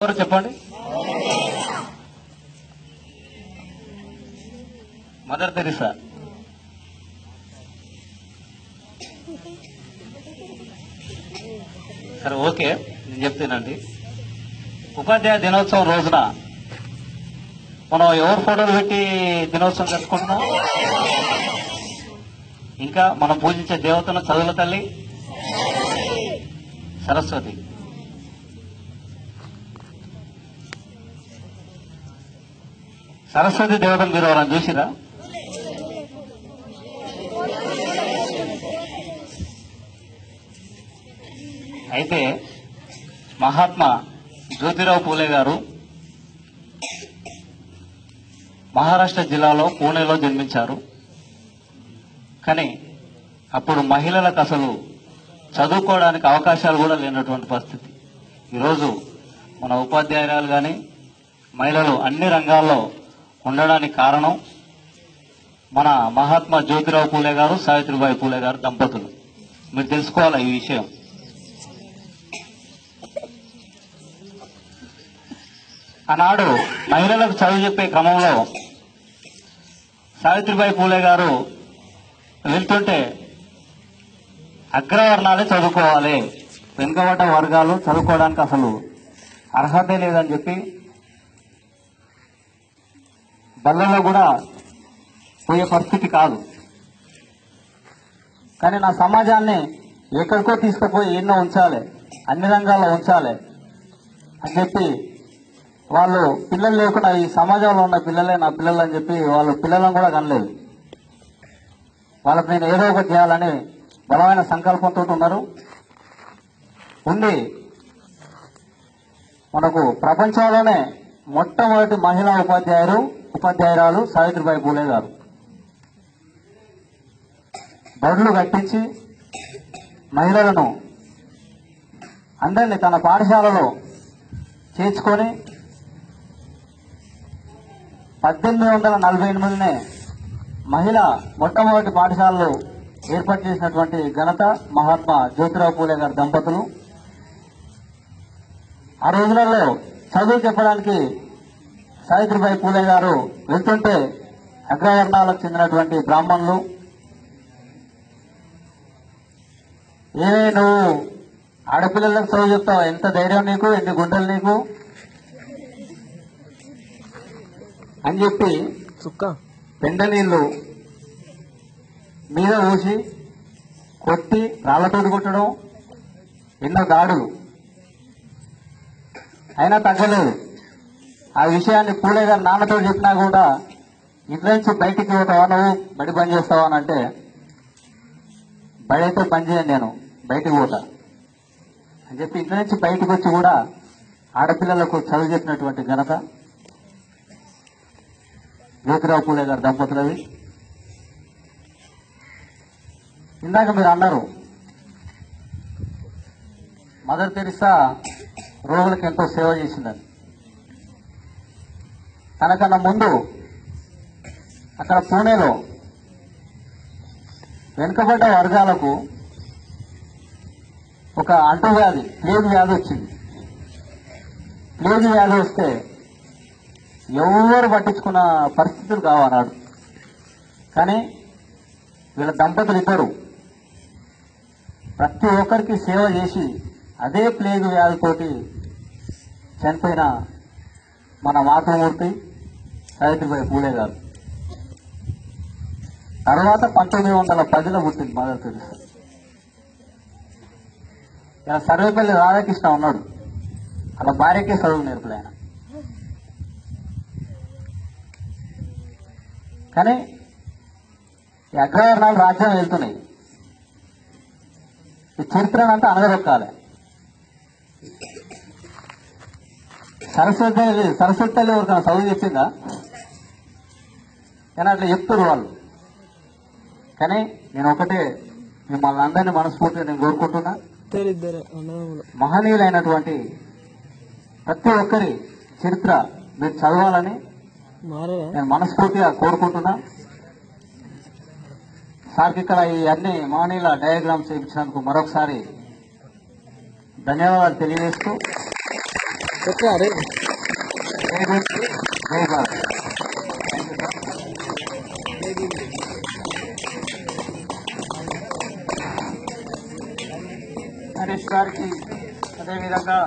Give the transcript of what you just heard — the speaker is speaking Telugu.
ఎవరు చెప్పండి. Mother Teresa. సరే ఓకే, నేను చెప్తానండి. ఉపాధ్యాయ దినోత్సవం రోజున మనం ఎవరు ఫోటోలు పెట్టి దినోత్సవం జరుపుకుంటున్నాం? ఇంకా మనం పూజించే దేవతను చదువుల తల్లి సరస్వతి. సరస్వతి దేవతను మీరు ఎవరైనా చూసిరా? అయితే మహాత్మా జ్యోతిరావు పూలే గారు మహారాష్ట్ర జిల్లాలో పూణేలో జన్మించారు. కానీ అప్పుడు మహిళలకు అసలు చదువుకోవడానికి అవకాశాలు కూడా లేనటువంటి పరిస్థితి. ఈరోజు మన ఉపాధ్యాయురాలు కానీ మహిళలు అన్ని రంగాల్లో ఉండడానికి కారణం మన మహాత్మా జ్యోతిరావు పూలే గారు, సావిత్రిబాయి పూలే గారు దంపతులు. మీరు తెలుసుకోవాలి ఈ విషయం. ఆనాడు మహిళలకు చదువు చెప్పే క్రమంలో సావిత్రిబాయి పూలే గారు వెళ్తుంటే అగ్రవర్ణాలే చదువుకోవాలి, వెనుకబడ్డ వర్గాలు చదువుకోవడానికి అసలు అర్హతే లేదని చెప్పి బళ్ళలో కూడా పోయే పరిస్థితి కాదు. కానీ నా సమాజాన్ని ఎక్కడికో తీసుకుపోయి ఎన్నో ఉంచాలి, అన్ని రంగాల్లో ఉంచాలి అని చెప్పి వాళ్ళు పిల్లలు లేకుండా ఈ సమాజంలో ఉన్న పిల్లలే నా పిల్లలు అని చెప్పి వాళ్ళు పిల్లలను కూడా కనలేదు. వాళ్ళకి నేను ఏదో ఒకటి చేయాలని బలమైన సంకల్పంతో ఉన్నారు. ఉండి మనకు ప్రపంచంలోనే మొట్టమొదటి మహిళా ఉపాధ్యాయురాలు సావిత్రిబాయి పూలే గారు. బడులు కట్టించి మహిళలను అందరినీ తన పాఠశాలలో చేర్చుకొని 1848 మహిళ మొట్టమొదటి పాఠశాలలు ఏర్పాటు చేసినటువంటి ఘనత మహాత్మా జ్యోతిరావు పూలే గారి దంపతులు. ఆ రోజులలో చదువు చెప్పడానికి సావిత్రిబాయి పూలే గారు వెళ్తుంటే అగ్రవర్ణాలకు చెందినటువంటి బ్రాహ్మణులు ఏమే నువ్వు ఆడపిల్లలకు చదువు చెప్తావు, ఎంత ధైర్యం నీకు, ఎన్ని గుండెలు నీకు అని చెప్పి పెండ నీళ్లు మీద ఊసి కొట్టి రాళ్లతోటి కొట్టడం, ఎన్నో దాడులు అయినా తగ్గలేదు. ఆ విషయాన్ని పూలే గారు నాన్నతో చెప్పినా కూడా ఇంట్లో నుంచి బయటికి పోతావా, నువ్వు బడి పని చేస్తావా అని అంటే, బడి అయితే పని చేయను, నేను బయటికి పోతా అని చెప్పి ఇంట్లో నుంచి బయటకు వచ్చి కూడా ఆడపిల్లలకు చదువు చెప్పినటువంటి ఘనత జ్యోతిరావు పూలే గారి దంపతులవి. ఇందాక మీరు అన్నారు మదర్ తెరిసా రోగులకు ఎంతో సేవ చేసిందని. తనకన్నా ముందు అక్కడ పూణేలో వెనుకబడ్డ వర్గాలకు ఒక అంటువ్యాధి, ప్లేగు వ్యాధి వచ్చింది. ప్లేగు వ్యాధి వస్తే ఎవరు పట్టించుకున్న పరిస్థితులు కావన్నాడు. కానీ వీళ్ళ దంపతులు ఇద్దరు ప్రతి ఒక్కరికి సేవ చేసి అదే ప్లేగు వ్యాధితోటి చనిపోయిన మన మాతృమూర్తి సావిత్రిబాయి పూలే గారు. తర్వాత 1910లో పుట్టింది మదర్ తెరిసా. ఇలా సర్వేపల్లి రాధాకృష్ణ ఉన్నాడు, అలా భార్యకే చదువు నేర్పలే ఆయన. కానీ ఈ అగ్రవర్ణాలు రాజ్యం వెళ్తున్నాయి. ఈ చరిత్రను అంతా అనగదొక్కాలి. సరస్వతి తల్లి ఎవరికైనా చదువు చెప్పిందా? కానీ అట్లా చెప్తారు వాళ్ళు. కానీ నేను ఒకటే మిమ్మల్ని అందరినీ మనస్ఫూర్తిగా నేను కోరుకుంటున్నా, మహనీయులైనటువంటి ప్రతి ఒక్కరి చరిత్ర మీరు చదవాలని నేను మనస్ఫూర్తిగా కోరుకుంటున్నా. సార్కి ఇక్కడ ఈ అన్ని మహనీయుల డయాగ్రామ్స్ చేయించినందుకు మరొకసారి ధన్యవాదాలు తెలియజేస్తూ జై భీమ్, జై భారత్. హరీష్ గారికి అదేవిధంగా